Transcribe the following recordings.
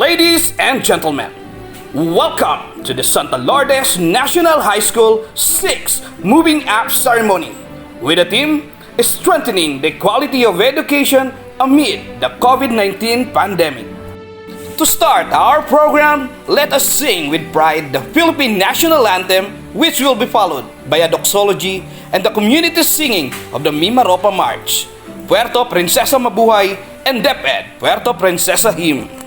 Ladies and gentlemen, welcome to the Santa Lourdes National High School 6th Moving Up Ceremony with the theme Strengthening the Quality of Education Amid the COVID-19 Pandemic. To start our program, let us sing with pride the Philippine National Anthem, which will be followed by a doxology and the community singing of the Mimaropa March, Puerto Princesa Mabuhay, and DepEd Puerto Princesa Hymn.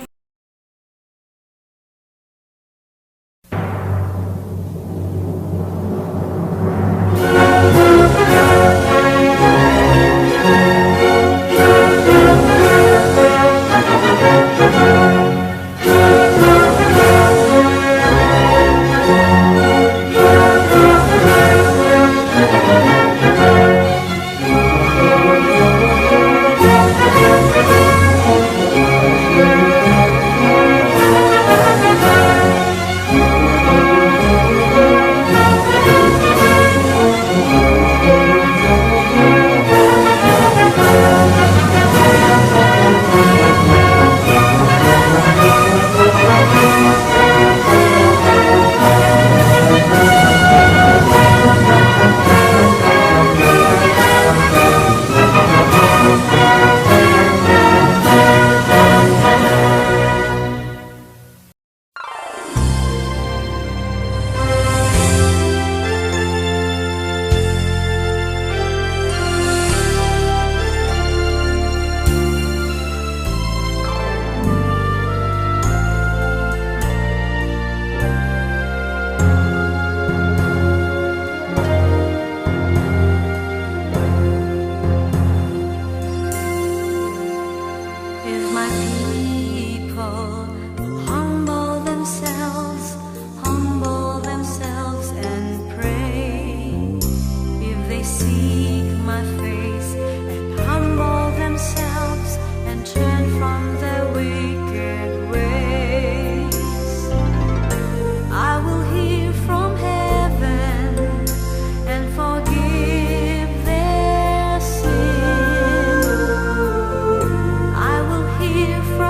From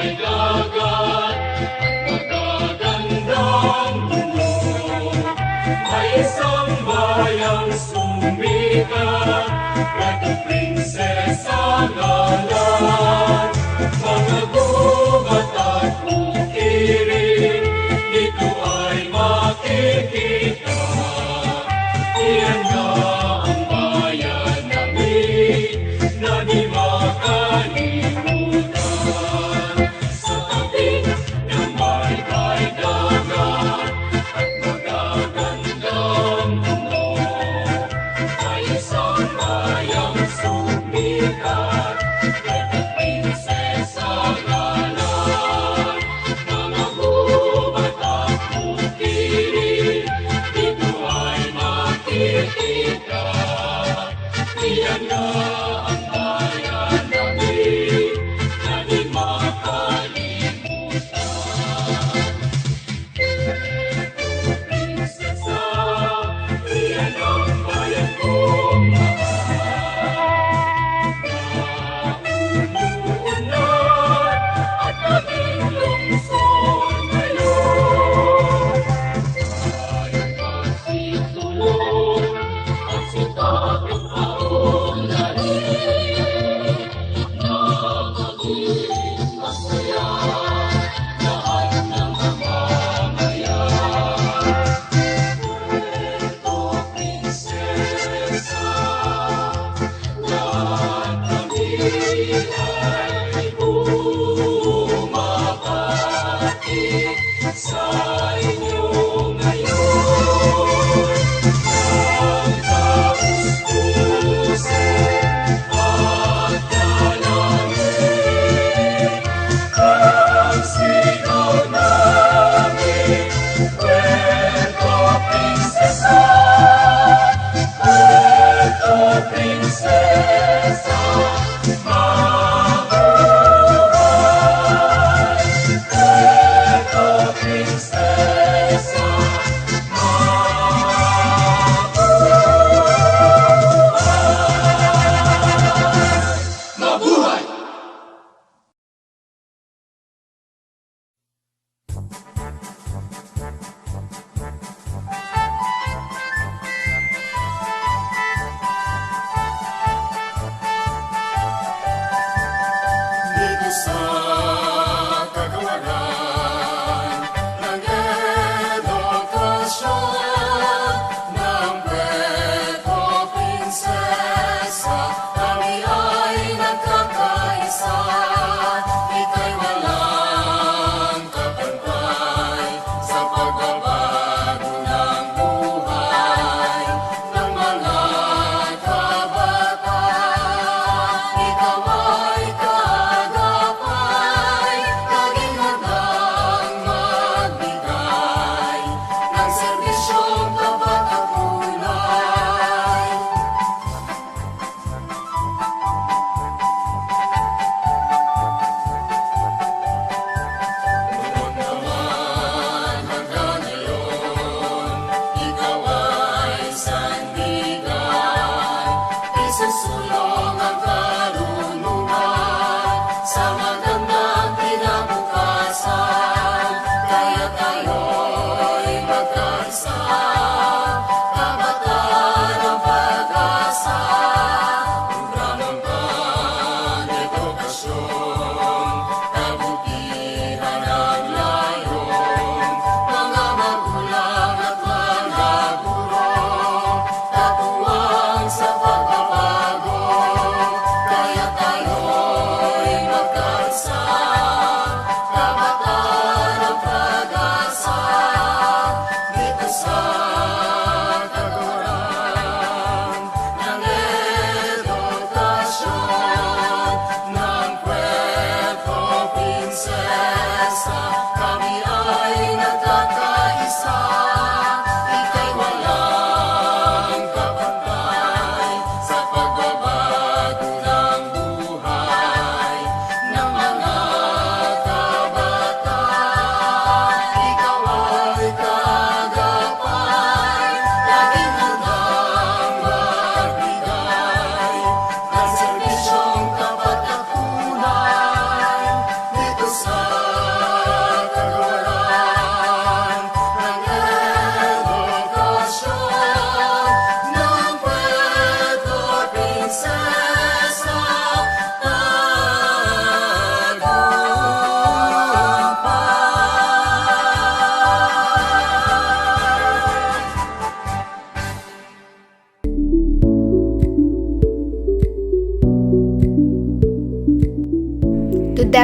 may dagat at magagandang mundo. May isang bayang sumikat, Puerto Princesa ngalan. Mga gubat at bukirin, dito ay makikita. Iyan na ang bayan namin, na di makalimutan. Sa tabi ng may dagat at magagandang mundo, may isang bayang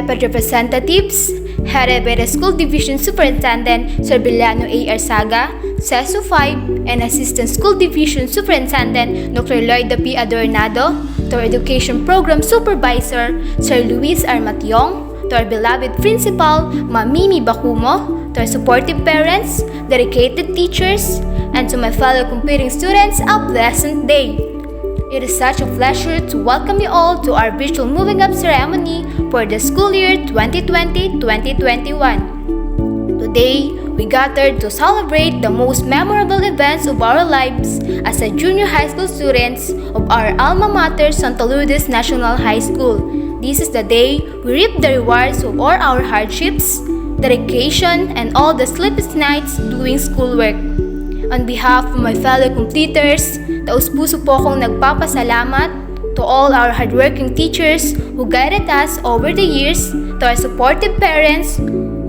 DepEd representatives, headed by the School Division Superintendent Sir Villano A. Arsaga, CESO 5, and Assistant School Division Superintendent Dr. Lloyd P. Adornado, to our Education Program Supervisor Sir Luis R. Mationg, to our beloved Principal Ma'am Mimi Bakumo, to our supportive parents, dedicated teachers, and to my fellow competing students, a pleasant day. It is such a pleasure to welcome you all to our virtual moving up ceremony for the school year 2020-2021. Today, we gathered to celebrate the most memorable events of our lives as a junior high school students of our alma mater, Santa Lourdes National High School. This is the day we reap the rewards of all our hardships, dedication, and all the sleepless nights doing schoolwork. On behalf of my fellow completers, taus-puso po akong nagpapasalamat to all our hardworking teachers who guided us over the years, to our supportive parents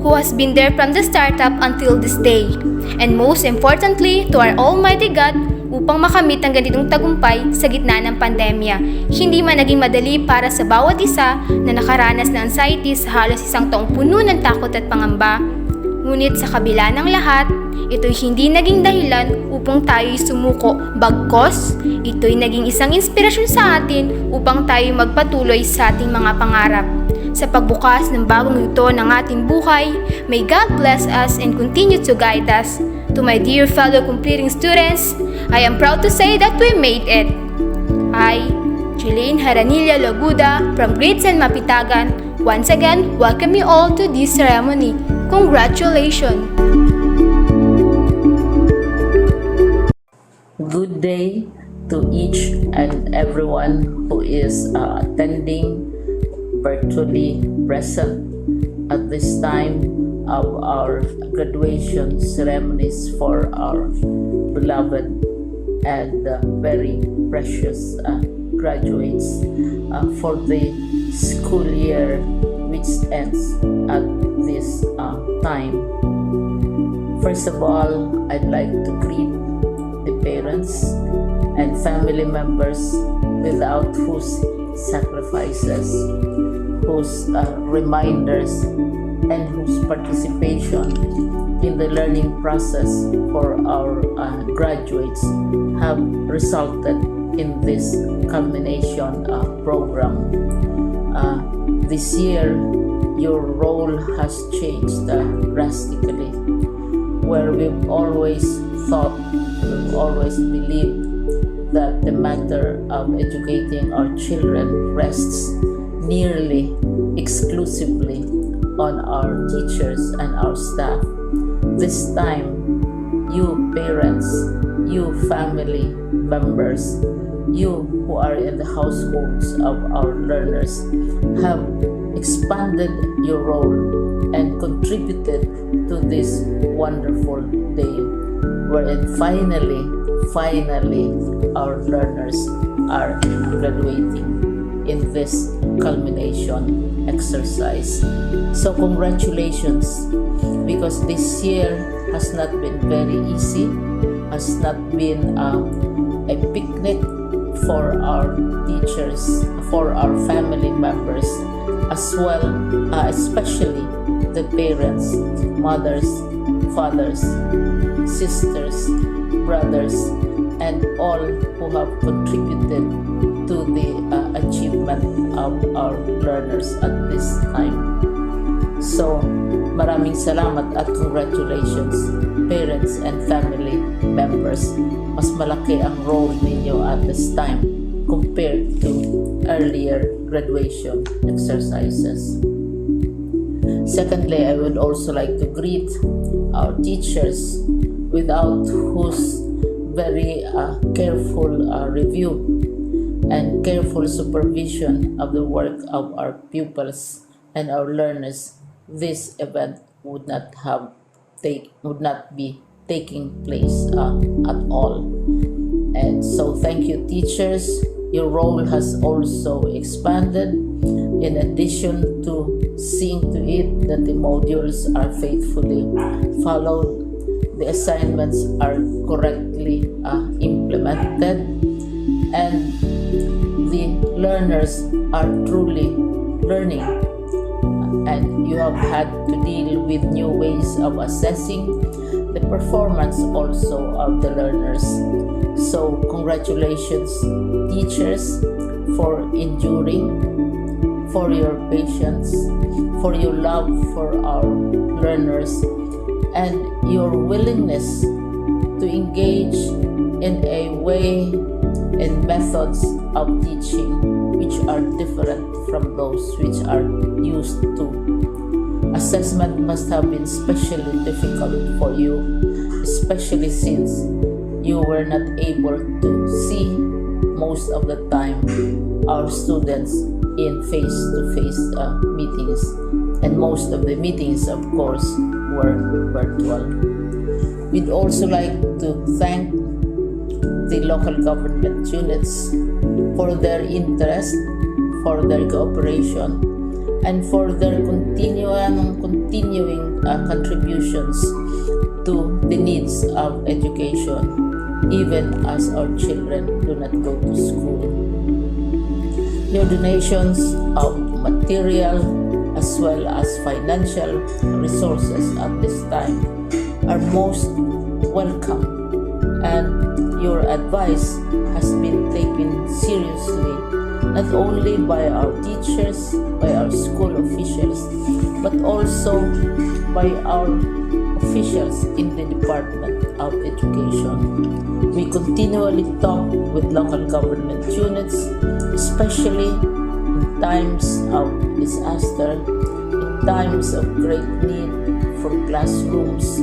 who has been there from the startup until this day, and most importantly, to our Almighty God upang makamit ang ganitong tagumpay sa gitna ng pandemya. Hindi man naging madali para sa bawat isa na nakaranas ng anxiety sa halos isang taong puno ng takot at pangamba. Ngunit sa kabila ng lahat, ito'y hindi naging dahilan upang tayo'y sumuko. Bagkos, ito'y naging isang inspirasyon sa atin upang tayo'y magpatuloy sa ating mga pangarap. Sa pagbukas ng bagong yugto ng ating buhay, may God bless us and continue to guide us. To my dear fellow completing students, I am proud to say that we made it. I, Jelaine Haranilla Laguda from Grade 10 Mapitagan, once again welcome you all to this ceremony. Congratulations! Good day to each and everyone who is attending virtually present at this time of our graduation ceremonies for our beloved and very precious graduates for the school year which ends at this time. First of all, I'd like to greet the parents and family members without whose sacrifices, whose reminders, and whose participation in the learning process for our graduates have resulted in this culmination program. This year, your role has changed drastically, where we've always thought, we've always believed that the matter of educating our children rests nearly exclusively on our teachers and our staff. This time, you parents, you family members, you who are in the households of our learners have expanded your role and contributed to this wonderful day, wherein finally our learners are graduating in this culmination exercise. So congratulations, because this year has not been very easy, has not been a picnic for our teachers, for our family members, as well, especially the parents, mothers, fathers, sisters, brothers, and all who have contributed to the achievement of our learners at this time. So, maraming salamat at congratulations, parents and family members. Mas malaki ang role ninyo at this time compared to earlier graduation exercises. Secondly, I would also like to greet our teachers, without whose very careful review and careful supervision of the work of our pupils and our learners, this event would not be taking place at all. And so thank you, teachers. Your role has also expanded, in addition to seeing to it that the modules are faithfully followed, the assignments are correctly implemented, and the learners are truly learning and you have had to deal with new ways of assessing the performance also of the learners. So congratulations, teachers, for enduring, for your patience, for your love for our learners, and your willingness to engage in a way and methods of teaching which are different from those which are used to. Assessment must have been especially difficult for you, especially since you were not able to see most of the time our students in face-to-face meetings, and most of the meetings, of course, were virtual. We'd also like to thank the local government units for their interest, for their cooperation, and for their continuing contributions to the needs of education, even as our children do not go to school. Your donations of material as well as financial resources at this time are most welcome, and your advice has been taken seriously not only by our teachers, by our school officials, but also by our officials in the Department of Education. We continually talk with local government units, especially in times of disaster, in times of great need for classrooms,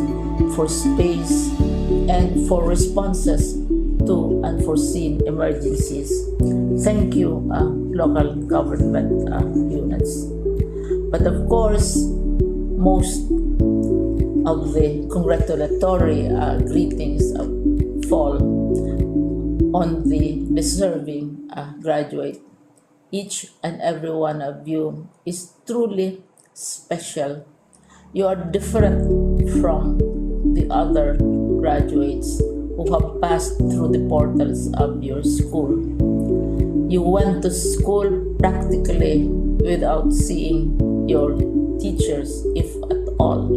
for space, and for responses to unforeseen emergencies. Thank you, local government units. But of course, most of the congratulatory greetings fall on the deserving graduate. Each and every one of you is truly special. You are different from the other graduates who have passed through the portals of your school. You went to school practically without seeing your teachers, if at all.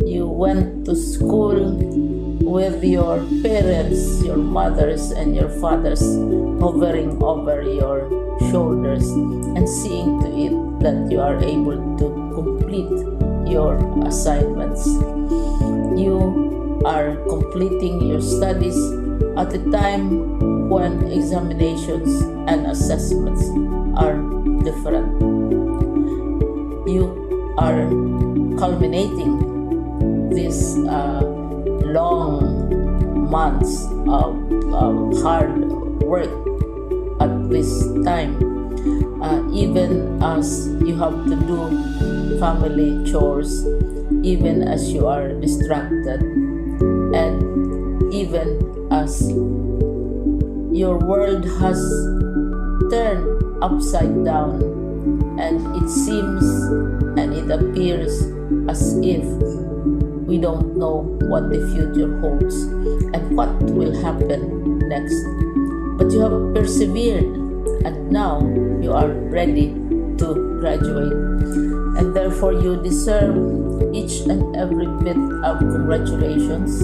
You went to school with your parents, your mothers and your fathers hovering over your shoulders and seeing to it that you are able to complete your assignments. You are completing your studies at a time when examinations and assessments are different. You are culminating these long months of hard work at this time, even as you have to do family chores, even as you are distracted, and even as your world has turned upside down, and it seems and it appears as if we don't know what the future holds and what will happen next. But you have persevered, and now you are ready to graduate, and therefore you deserve each and every bit of congratulations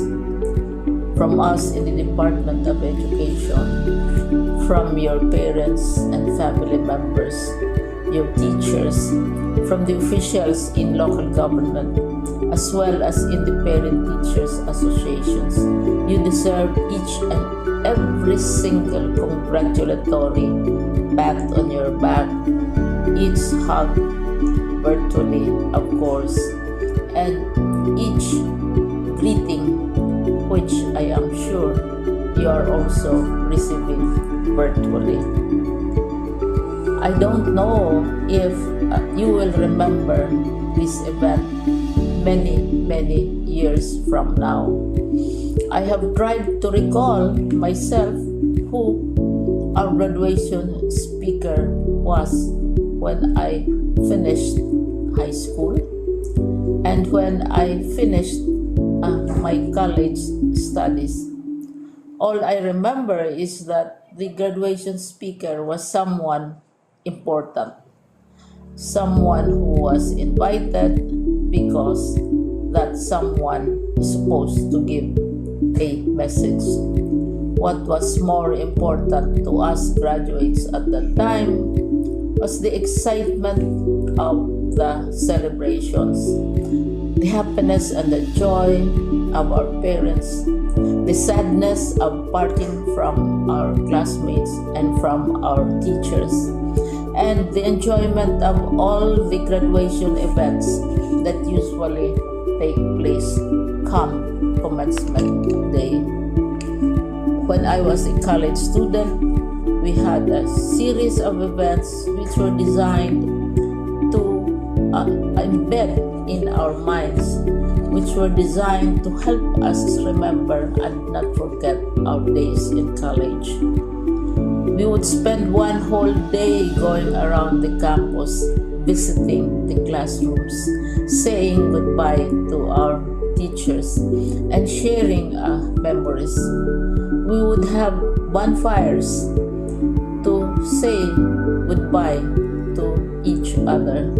from us in the Department of Education, from your parents and family members, your teachers, from the officials in local government, as well as in the parent teachers associations. You deserve each and every single congratulatory pat on your back, each hug virtually, of course, and each greeting which I am sure you are also receiving virtually. I don't know if you will remember this event many years from now. I have tried to recall myself who our graduation speaker was when I finished high school and when I finished my college studies. All I remember is that the graduation speaker was someone important. someone who was invited because that someone is supposed to give a message. What was more important to us graduates at that time was the excitement of the celebrations, the happiness and the joy of our parents, the sadness of parting from our classmates and from our teachers, and the enjoyment of all the graduation events that usually take place come commencement day. When I was a college student, we had a series of events which were designed to embed in our minds, which were designed to help us remember and not forget our days in college. We would spend one whole day going around the campus, visiting the classrooms, saying goodbye to our teachers, and sharing memories. We would have bonfires to say goodbye to each other.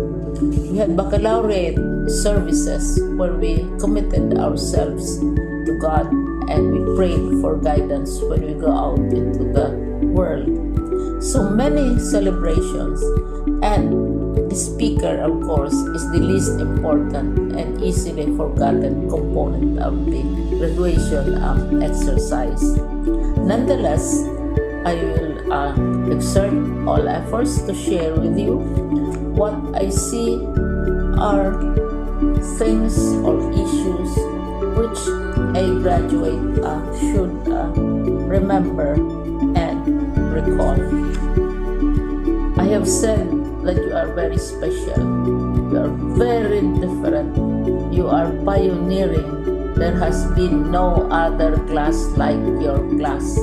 We had baccalaureate services where we committed ourselves to God and we prayed for guidance when we go out into the world. So many celebrations, and the speaker, of course, is the least important and easily forgotten component of the graduation exercise. Nonetheless, I will exert all efforts to share with you what I see are things or issues which a graduate should remember and recall. I have said that you are very special. You are very different. You are pioneering. There has been no other class like your class.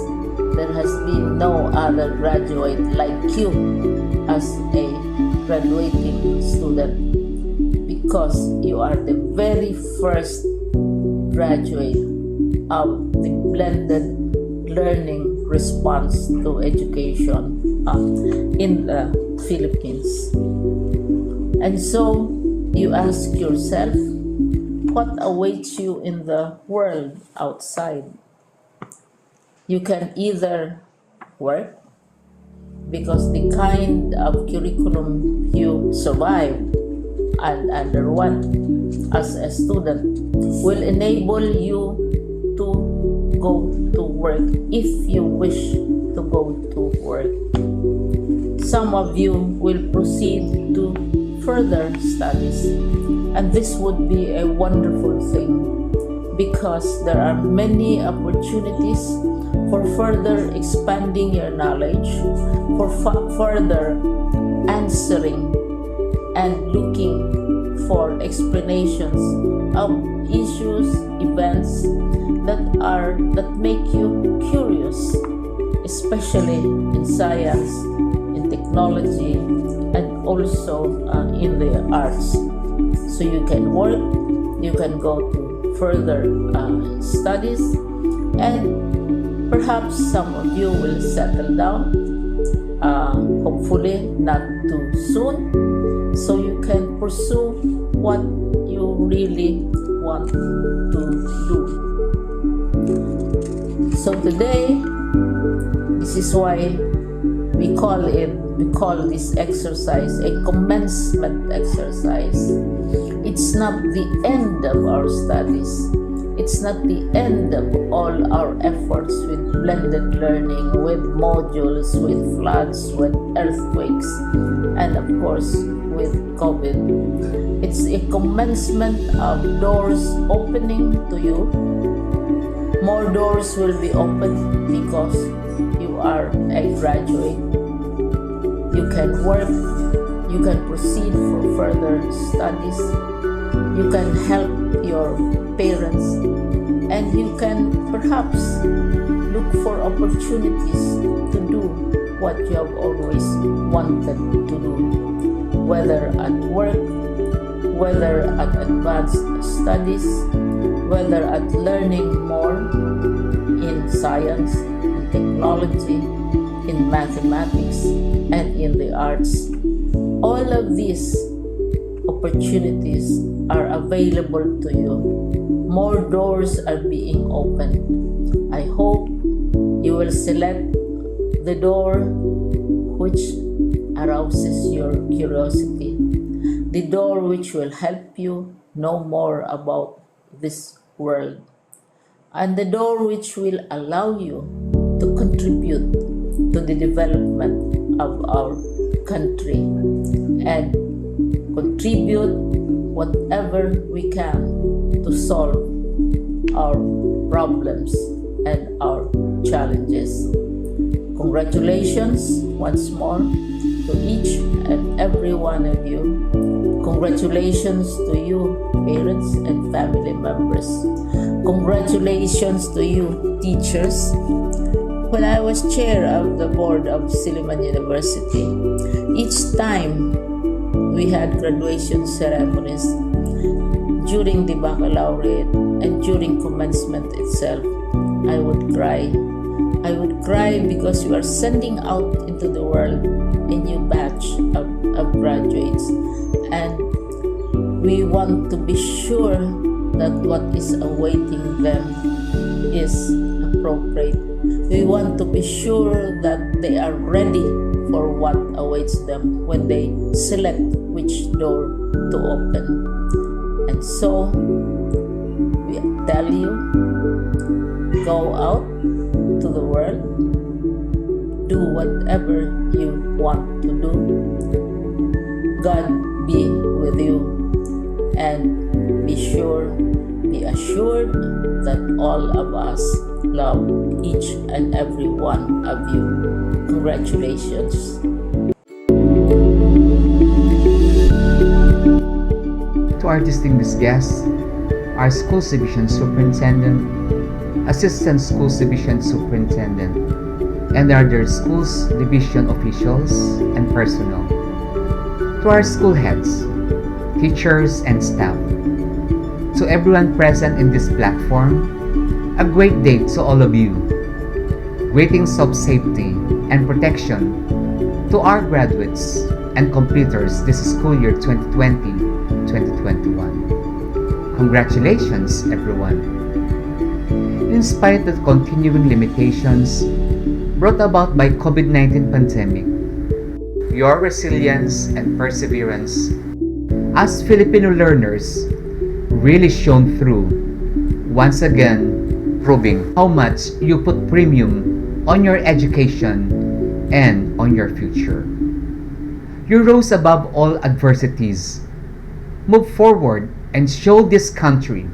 There has been no other graduate like you as a graduating student, because you are the very first graduate of the blended learning response to education in the Philippines. And so you ask yourself, what awaits you in the world outside? You can either work, because the kind of curriculum you survive and underwent as a student will enable you to go to work if you wish to go to work. Some of you will proceed to further studies, and this would be a wonderful thing because there are many opportunities for further expanding your knowledge, for further answering and looking for explanations of issues, events that make you curious, especially in science, in technology, and also in the arts. So you can work, you can go to further studies, and perhaps some of you will settle down, hopefully not too soon, so you can pursue what you really want to do. So today, this is why we call this exercise a commencement exercise. It's not the end of our studies. It's not the end of all our efforts with blended learning, with modules, with floods, with earthquakes, and of course with COVID. It's a commencement of doors opening to you. More doors will be opened because you are a graduate. You can work, you can proceed for further studies, you can help your parents, and you can perhaps look for opportunities to do what you have always wanted to do, whether at work, whether at advanced studies, whether at learning more in science, in technology, in mathematics, and in the arts. All of these opportunities are available to you. More doors are being opened. I hope you will select the door which arouses your curiosity, the door which will help you know more about this world, and the door which will allow you to contribute to the development of our country and contribute whatever we can to solve our problems and our challenges. Congratulations once more to each and every one of you. Congratulations to you, parents and family members. Congratulations to you, teachers. When I was chair of the board of Silliman University, each time we had graduation ceremonies during the baccalaureate and during commencement itself, I would cry. I would cry because we are sending out into the world a new batch of graduates, and we want to be sure that what is awaiting them is appropriate. We want to be sure that they are ready for what awaits them when they select which door to open. And so, we tell you, go out to the world, do whatever you want to do. God be with you, and be assured that all of us love each and every one of you. Congratulations. To our distinguished guests, our School Division Superintendent, Assistant School Division Superintendent, and other schools division officials and personnel. To our school heads, teachers and staff. To everyone present in this platform, a great day to all of you. Greetings of safety and protection to our graduates and completers this school year 2020-2021. Congratulations, everyone. In spite of continuing limitations brought about by COVID-19 pandemic, your resilience and perseverance as Filipino learners really shone through, once again proving how much you put premium on your education and on your future. You rose above all adversities, moved forward and showed this country,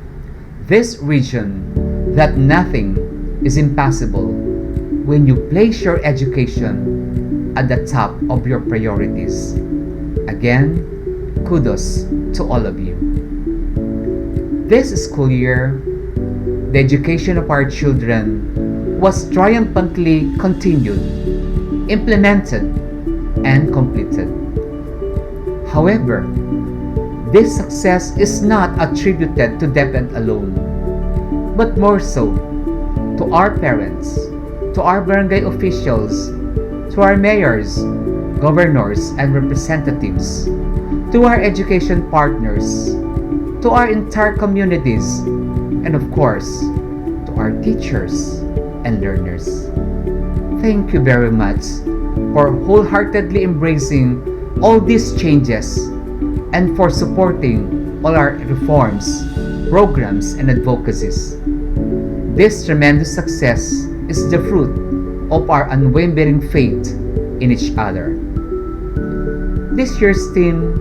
this region, that nothing is impossible when you place your education at the top of your priorities. Again, kudos to all of you. This school year, the education of our children was triumphantly continued, implemented, and completed. However, this success is not attributed to DepEd alone, but more so to our parents, to our barangay officials, to our mayors, governors, and representatives, to our education partners, to our entire communities, and of course, to our teachers and learners. Thank you very much for wholeheartedly embracing all these changes and for supporting all our reforms, programs, and advocacies. This tremendous success is the fruit of our unwavering faith in each other. This year's theme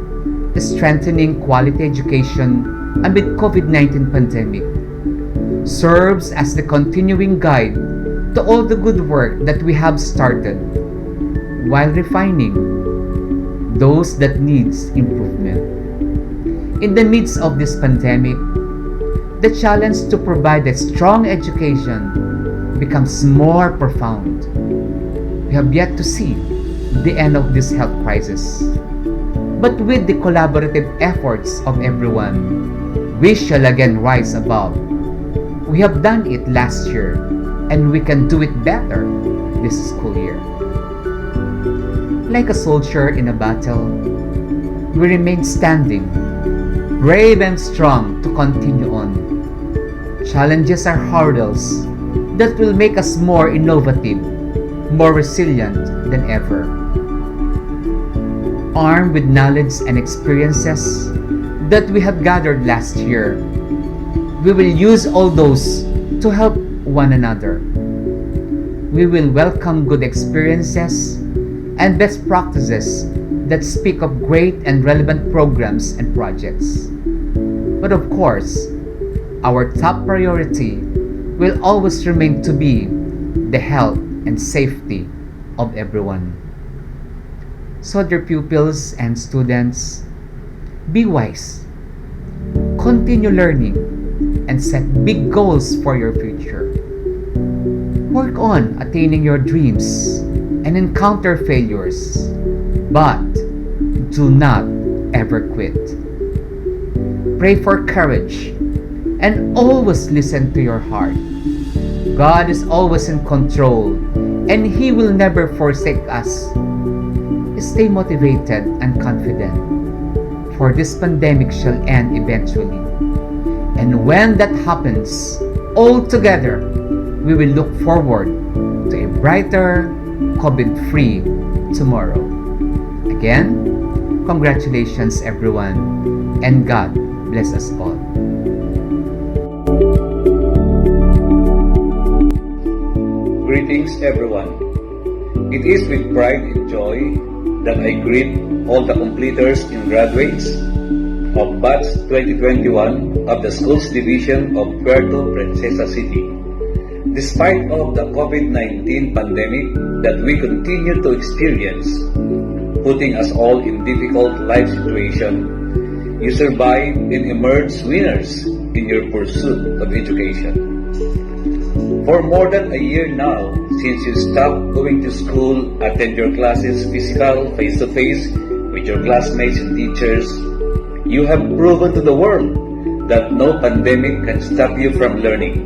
is strengthening quality education amid COVID-19 pandemic, serves as the continuing guide to all the good work that we have started, while refining those that needs improvement. In the midst of this pandemic, the challenge to provide a strong education becomes more profound. We have yet to see the end of this health crisis. But with the collaborative efforts of everyone, we shall again rise above. We have done it last year, and we can do it better this school year. Like a soldier in a battle, we remain standing, brave and strong to continue on. Challenges are hurdles that will make us more innovative, more resilient than ever. Armed with knowledge and experiences that we have gathered last year, we will use all those to help one another. We will welcome good experiences and best practices that speak of great and relevant programs and projects. But of course, our top priority will always remain to be the health and safety of everyone. So dear pupils and students, be wise, continue learning, and set big goals for your future. Work on attaining your dreams and encounter failures, but do not ever quit. Pray for courage and always listen to your heart. God is always in control and He will never forsake us. Stay motivated and confident, for this pandemic shall end eventually. And when that happens, all together, we will look forward to a brighter, COVID-free tomorrow. Again, congratulations everyone, and God bless us all. Greetings everyone. It is with pride and joy that I greet all the completers and graduates of Batch 2021 of the Schools Division of Puerto Princesa City. Despite of the COVID-19 pandemic that we continue to experience, putting us all in difficult life situation, you survived and emerged winners in your pursuit of education. For more than a year now, since you stopped going to school, attend your classes physical, face-to-face with your classmates and teachers, you have proven to the world that no pandemic can stop you from learning,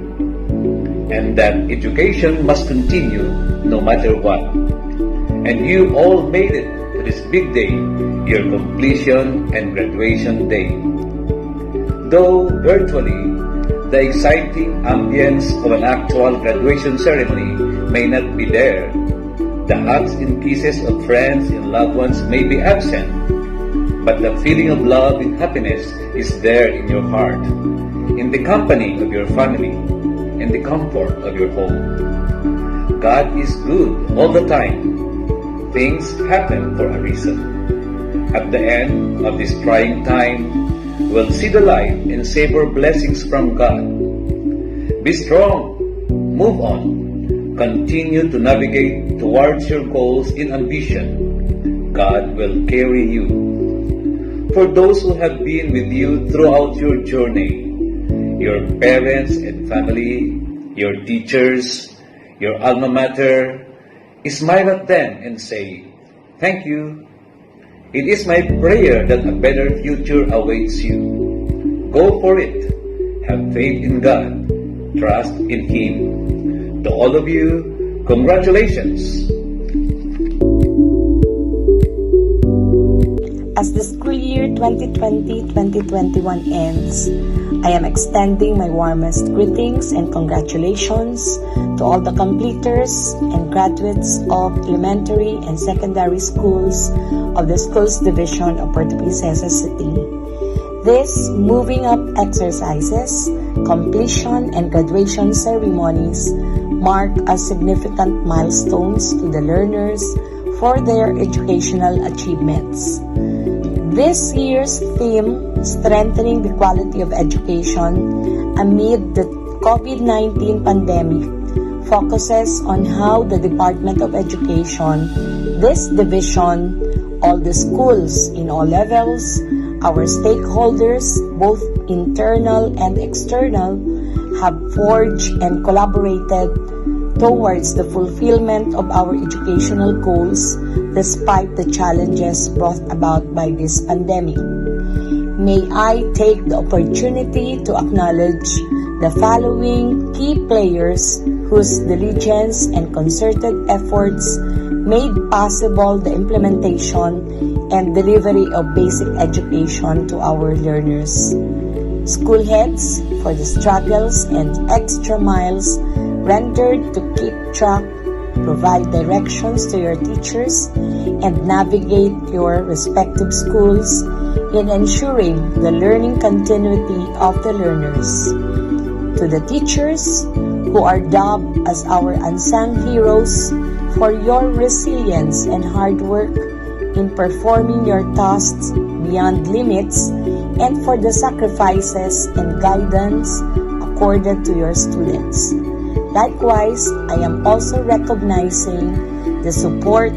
and that education must continue no matter what. And you all made it to this big day, your completion and graduation day. Though virtually, the exciting ambience of an actual graduation ceremony may not be there. The hugs and kisses of friends and loved ones may be absent, but the feeling of love and happiness is there in your heart, in the company of your family, in the comfort of your home. God is good all the time. Things happen for a reason. At the end of this trying time, we'll see the light and savor blessings from God. Be strong, move on, continue to navigate towards your goals in ambition. God will carry you. For those who have been with you throughout your journey, your parents and family, your teachers, your alma mater, smile at them and say, "Thank you." It is my prayer that a better future awaits you. Go for it. Have faith in God. Trust in Him. To all of you, congratulations. As the school year 2020-2021 ends, I am extending my warmest greetings and congratulations to all the completers and graduates of elementary and secondary schools of the Schools Division of Puerto Princesa City. These moving up exercises, completion and graduation ceremonies mark as significant milestones to the learners for their educational achievements. This year's theme, Strengthening the Quality of Education Amid the COVID-19 Pandemic, focuses on how the Department of Education, this division, all the schools in all levels, our stakeholders, both internal and external, have forged and collaborated towards the fulfillment of our educational goals despite the challenges brought about by this pandemic. May I take the opportunity to acknowledge the following key players whose diligence and concerted efforts made possible the implementation and delivery of basic education to our learners. School heads for the struggles and extra miles rendered to keep track, provide directions to your teachers, and navigate your respective schools in ensuring the learning continuity of the learners. To the teachers who are dubbed as our unsung heroes for your resilience and hard work in performing your tasks beyond limits, and for the sacrifices and guidance accorded to your students. Likewise, I am also recognizing the support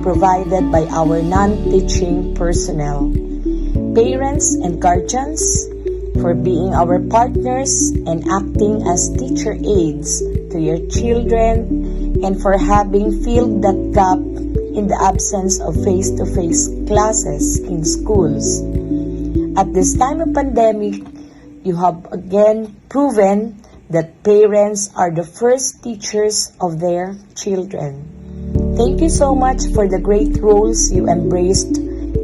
provided by our non-teaching personnel, parents and guardians, for being our partners and acting as teacher aides to your children, and for having filled that gap in the absence of face-to-face classes in schools. At this time of pandemic, you have again proven that parents are the first teachers of their children. Thank you so much for the great roles you embraced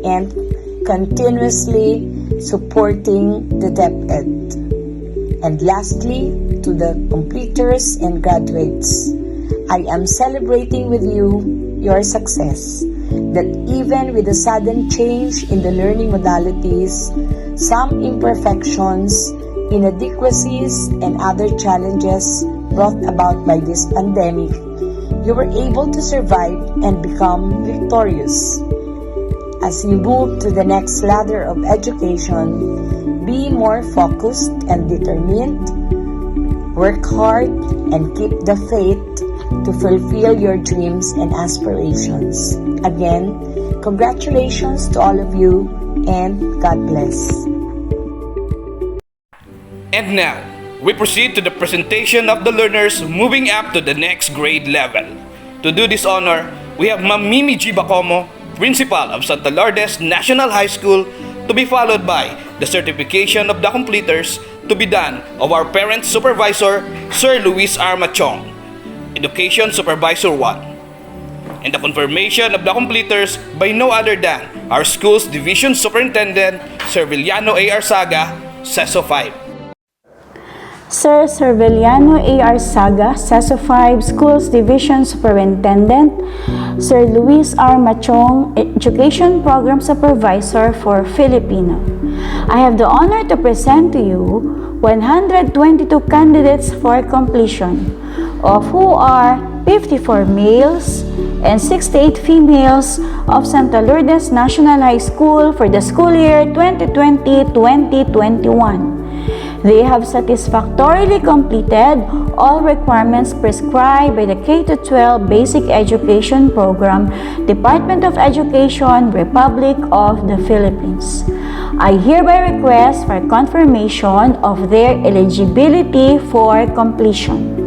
and continuously supporting the DepEd. And lastly, to the completers and graduates, I am celebrating with you your success, that even with the sudden change in the learning modalities, some imperfections, inadequacies, and other challenges brought about by this pandemic, you were able to survive and become victorious. As you move to the next ladder of education, be more focused and determined, work hard, and keep the faith to fulfill your dreams and aspirations. Again, congratulations to all of you, and God bless. And now, we proceed to the presentation of the learners moving up to the next grade level. To do this honor, we have Ma'am Mimi G. Bacomo, Principal of Santa Lourdes National High School, to be followed by the certification of the completers to be done of our Parent Supervisor, Sir Luis R. Machong, Education Supervisor 1, and the confirmation of the completers by no other than our school's Division Superintendent, Sir Villano A. Arsaga, CESO 5. Sir Cerveliano A.R. Saga, CESO 5 Schools Division Superintendent, Sir Luis R. Machong, Education Program Supervisor for Filipino. I have the honor to present to you 122 candidates for completion, of who are 54 males and 68 females of Santa Lourdes National High School for the school year 2020-2021. They have satisfactorily completed all requirements prescribed by the K-12 Basic Education Program, Department of Education, Republic of the Philippines. I hereby request for confirmation of their eligibility for completion.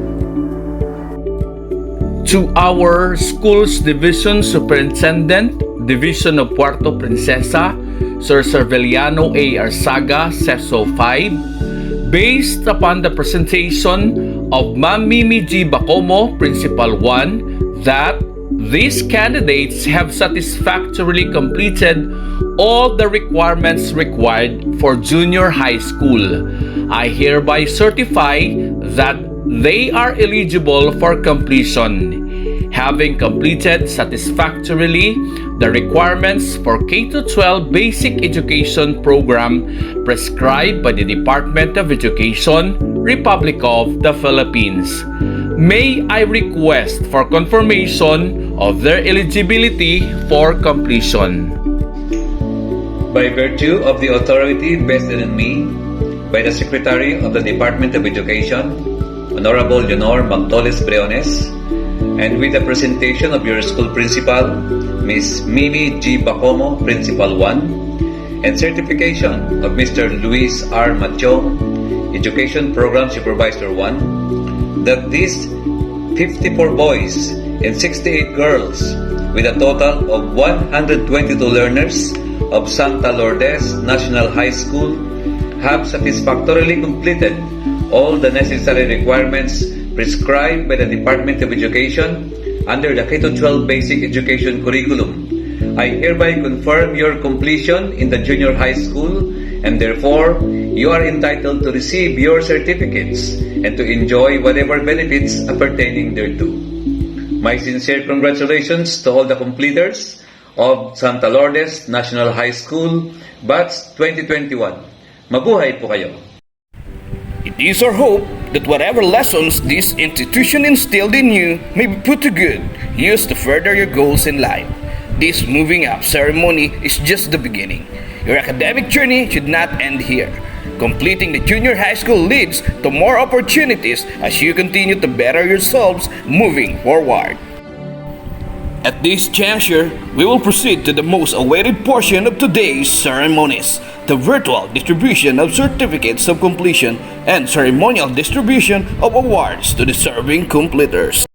To our school's Division Superintendent, Division of Puerto Princesa, Sir Cerveliano A. Arsaga, CESO 5, based upon the presentation of Ma'am Mimi G. Bacomo, Principal 1, that these candidates have satisfactorily completed all the requirements required for junior high school. I hereby certify that they are eligible for completion, having completed satisfactorily the requirements for K-12 Basic Education Program prescribed by the Department of Education, Republic of the Philippines. May I request for confirmation of their eligibility for completion. By virtue of the authority vested in me by the Secretary of the Department of Education, Honorable Leonor Magtoles Breones, and with the presentation of your school principal, Ms. Mimi G. Bacomo, Principal 1, and certification of Mr. Luis R. Machong, Education Program Supervisor 1, that these 54 boys and 68 girls, with a total of 122 learners of Santa Lourdes National High School, have satisfactorily completed all the necessary requirements prescribed by the Department of Education under the K-12 Basic Education Curriculum I hereby confirm your completion in the junior high school, and therefore you are entitled to receive your certificates and to enjoy whatever benefits appertaining thereto. My sincere congratulations to all the completers of Santa Lourdes National High School, Batch 2021. Mabuhay po kayo! It is our hope that whatever lessons this institution instilled in you may be put to good use to further your goals in life. This moving up ceremony is just the beginning. Your academic journey should not end here. Completing the junior high school leads to more opportunities as you continue to better yourselves moving forward. At this juncture, we will proceed to the most awaited portion of today's ceremonies, the virtual distribution of certificates of completion and ceremonial distribution of awards to deserving completers.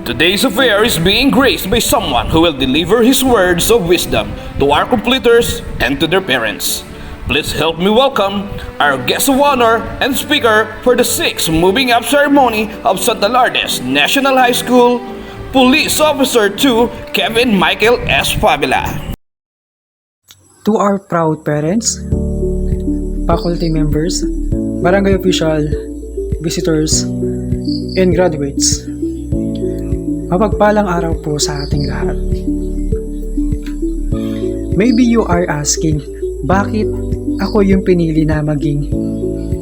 Today's affair is being graced by someone who will deliver his words of wisdom to our completers and to their parents. Please help me welcome our guest of honor and speaker for the 6th Moving Up Ceremony of Santa Lourdes National High School, Police Officer 2 Kevin Michael S. Fabila. To our proud parents, faculty members, barangay official, visitors, and graduates, mapagpalang araw po sa ating lahat. Maybe you are asking, bakit ako yung pinili na maging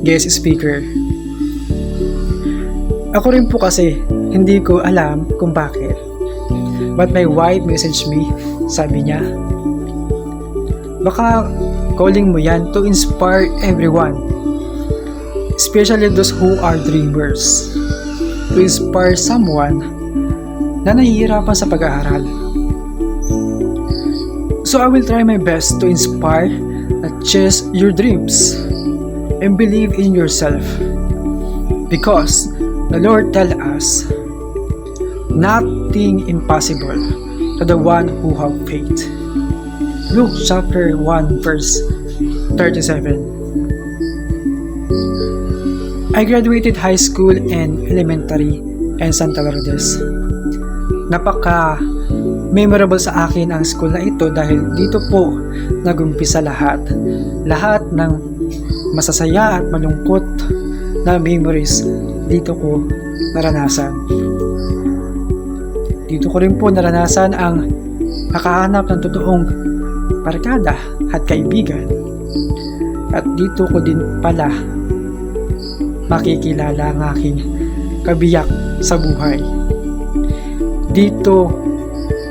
guest speaker? Ako rin po kasi hindi ko alam kung bakit. But my wife messaged me, sabi niya, baka calling mo yan to inspire everyone, especially those who are dreamers, to inspire someone na nahihirapan sa pag-aaral. So I will try my best to inspire and chase your dreams and believe in yourself, because the Lord tell us nothing impossible to the one who have faith. Luke chapter 1 verse 37. I graduated high school and elementary in Santa Lourdes. Napaka memorable sa akin ang school na ito dahil dito po nagumpisa lahat ng masasaya at malungkot na memories dito ko naranasan. Dito ko rin po naranasan ang nakahanap ng totoong barkada at kaibigan, at dito ko din pala makikilala ang aking kabiyak sa buhay. Dito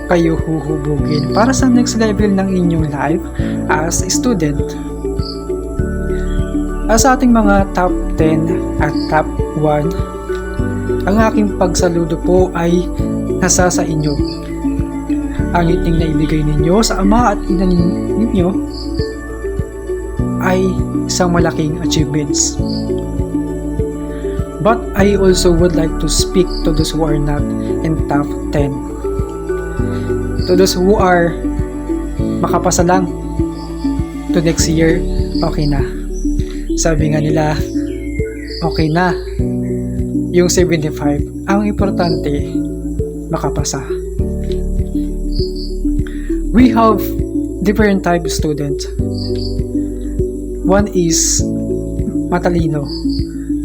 kayo huhubugin para sa next level ng inyong life as a student. As ating mga top 10 at top 1, ang aking pagsaludo po ay nasa sa inyo. Ang hiting na ibigay ninyo sa ama at ina ninyo ay isang malaking achievements. But I also would like to speak to those who are not in top 10. To those who are makapasa lang to next year, okay na. Sabi nga nila, okay na yung 75. Ang importante, makapasa. We have different type of student. One is matalino,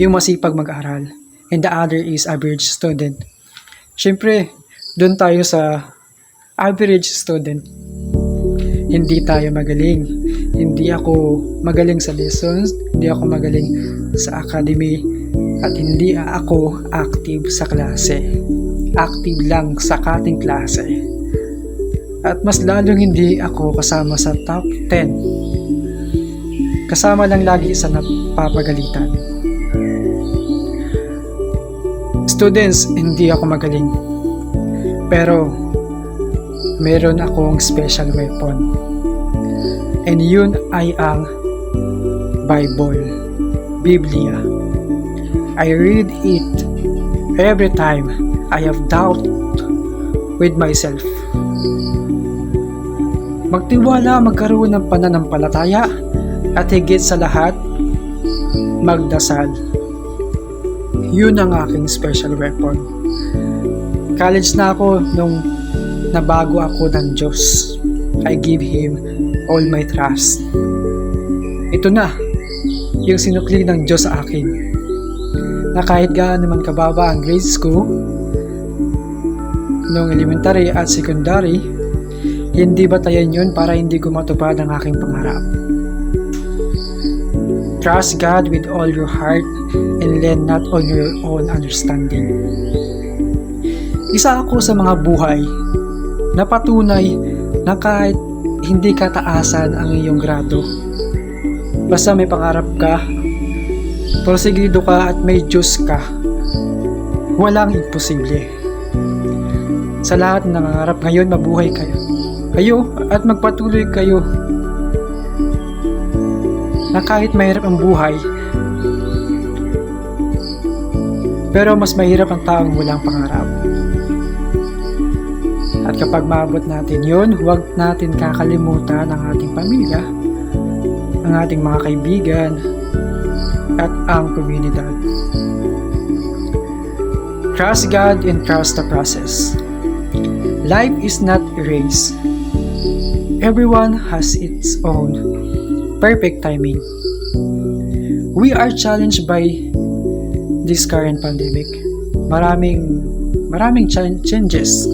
yung masipag mag-aral, and the other is average student. Siyempre, doon tayo sa average student. Hindi tayo magaling. Hindi ako magaling sa lessons, hindi ako magaling sa academy, at hindi ako active sa klase. Active lang sa cutting klase. At mas lalong hindi ako kasama sa top 10. Kasama lang lagi sa napapagalitan. Students, hindi ako magaling. Pero meron akong special weapon. And yun ay ang Bible, Biblia. I read it every time I have doubt with myself. Magtiwala, magkaroon ng pananampalataya, at higit sa lahat, magdasal. Yun ang aking special weapon. College na ako nung nabago ako ng Diyos. I give Him all my trust. Ito na, yung sinukli ng Diyos sa akin. Na kahit gaano man kababa ang grades ko, nung elementary at secondary, hindi batayan yun para hindi ko matupad ang aking pangarap. Trust God with all your heart and lean not on your own understanding. Isa ako sa mga buhay na patunay na kahit hindi kataasan ang iyong grado, basta may pangarap ka, porsigido ka at may Diyos ka, walang imposible. Sa lahat ng nangangarap ngayon, mabuhay kayo at magpatuloy kayo na kahit mahirap ang buhay, pero mas mahirap ang taong walang pangarap. At kapag maabot natin yun, huwag natin kakalimutan ang ating pamilya, ang ating mga kaibigan, at ang komunidad. Trust God and trust the process. Life is not a race. Everyone has its own perfect timing. We are challenged by this current pandemic. Maraming changes.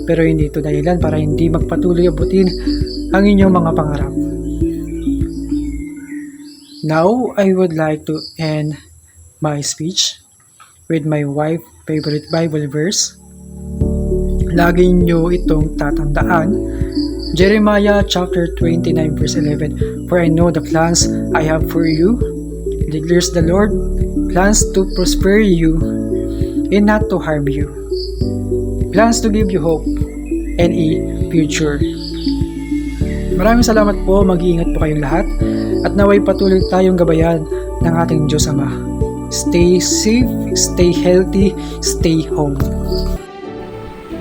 Pero hindi ito dahilan para hindi magpatuloy abutin ang inyong mga pangarap. Now, I would like to end my speech with my wife's favorite Bible verse. Lagi nyo itong tatandaan. Jeremiah chapter 29 verse 11. For I know the plans I have for you, declares the Lord, plans to prosper you and not to harm you. Plans to give you hope and a future. Maraming salamat po, mag-iingat po kayong lahat at naway patuloy tayong gabayan ng ating Diyos Ama. Stay safe, stay healthy, stay home.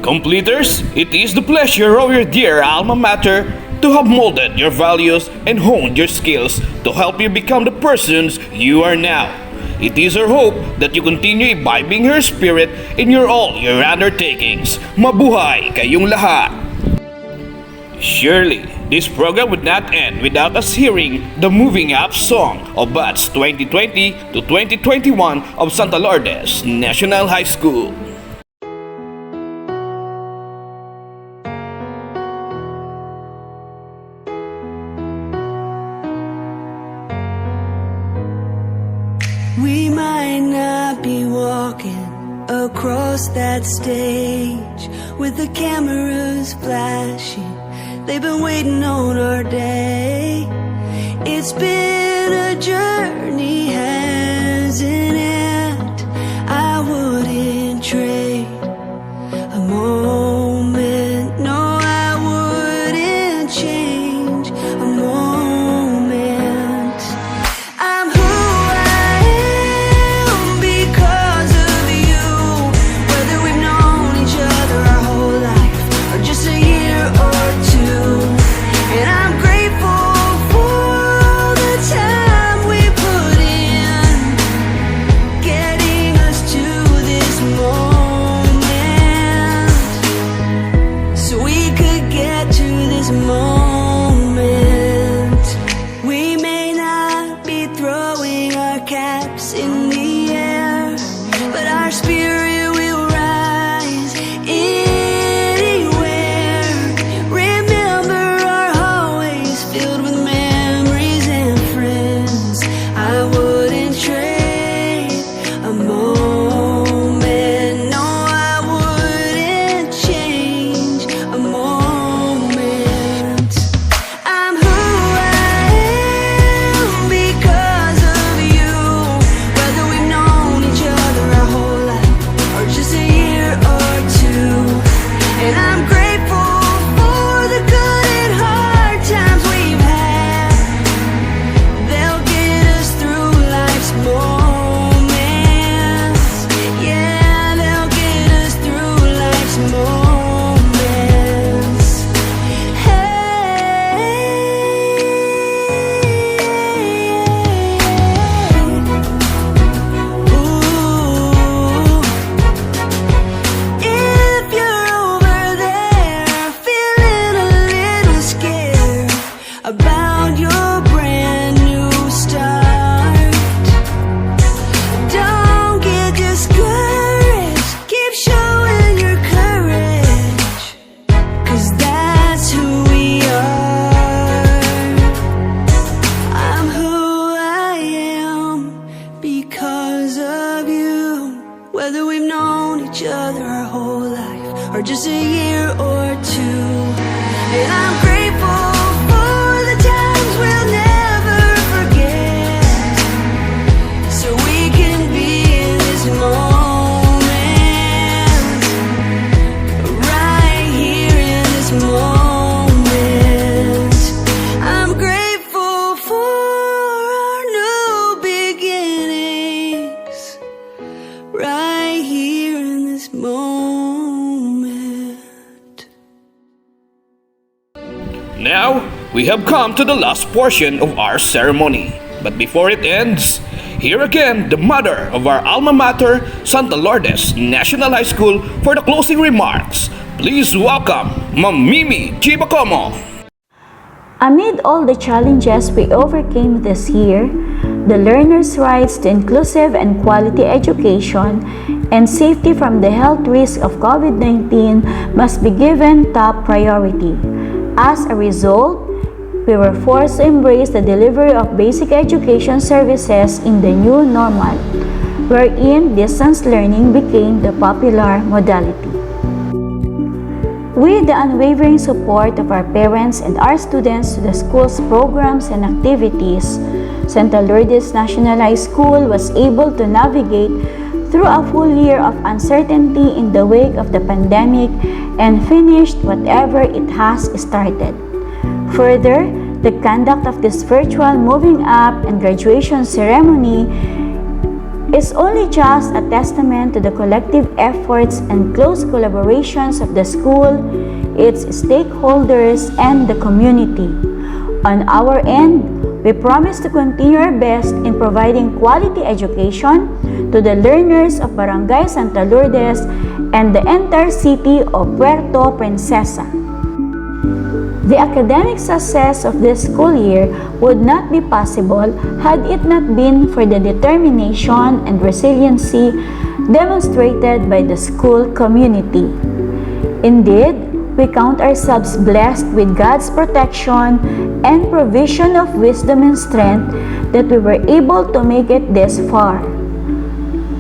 Completers, it is the pleasure of your dear alma mater to have molded your values and honed your skills to help you become the persons you are now. It is our hope that you continue imbibing her spirit in all your undertakings. Mabuhay kayong lahat! Surely, this program would not end without us hearing the moving up song of Batch 2020 to 2021 of Santa Lourdes National High School. We might not be walking across that stage with the cameras flashing. They've been waiting on our day. It's been a journey, hasn't it? I wouldn't trade a moment. No, I wouldn't change a moment. I'm who I am because of you. Whether we've known each other our whole life or just a year or two. And I'm grateful for the time we put in, getting us to this moment, so we could get to this moment. We may not be throwing our caps in the air, but our spirit will rise anywhere. Remember our hallways filled with memories and friends. I wouldn't trade a moment. No, I wouldn't change a moment. I'm who I am because of you. Whether we've known each other our whole life or just a year or two. And I'm grateful for the good and hard times we've had. They'll get us through life's moments. Yeah, they'll get us through life's moments. If you're over there feeling a little scared about your brand new start, don't get discouraged. Keep showing your courage, 'cause that's who we are. I'm who I am because of you. Whether we've known each other our whole life or just a year or two. And I'm grateful for the times we'll never forget, so we can be in this moment, right here in this moment. I'm grateful for our new beginnings, right here in this moment. Now, we have come to the last portion of our ceremony. But before it ends, here again the mother of our alma mater, Santa Lourdes National High School, for the closing remarks. Please welcome Ma'am Mimi Chibacomo. Amid all the challenges we overcame this year, the learners' rights to inclusive and quality education and safety from the health risk of COVID-19 must be given top priority. As a result, we were forced to embrace the delivery of basic education services in the new normal, wherein distance learning became the popular modality. With the unwavering support of our parents and our students to the school's programs and activities, Santa Lourdes National High School was able to navigate through a full year of uncertainty in the wake of the pandemic and finished whatever it has started. Further, the conduct of this virtual moving up and graduation ceremony is only just a testament to the collective efforts and close collaborations of the school, its stakeholders, and the community. On our end, we promise to continue our best in providing quality education to the learners of Barangay Santa Lourdes and the entire city of Puerto Princesa. The academic success of this school year would not be possible had it not been for the determination and resiliency demonstrated by the school community. Indeed, we count ourselves blessed with God's protection and provision of wisdom and strength that we were able to make it this far.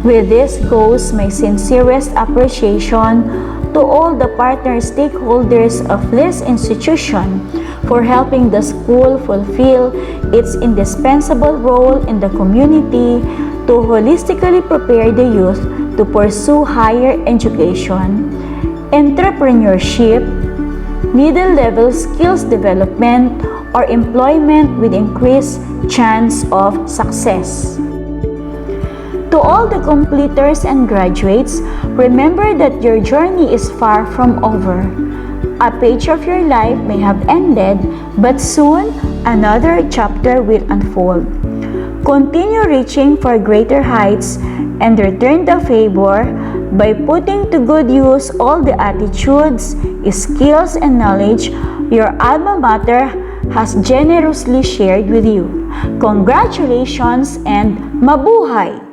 With this goes my sincerest appreciation to all the partner stakeholders of this institution for helping the school fulfill its indispensable role in the community to holistically prepare the youth to pursue higher education, entrepreneurship, middle-level skills development, or employment with increased chance of success. To all the completers and graduates, remember that your journey is far from over. A page of your life may have ended, but soon another chapter will unfold. Continue reaching for greater heights and return the favor by putting to good use all the attitudes, skills, and knowledge your alma mater has generously shared with you. Congratulations and mabuhay!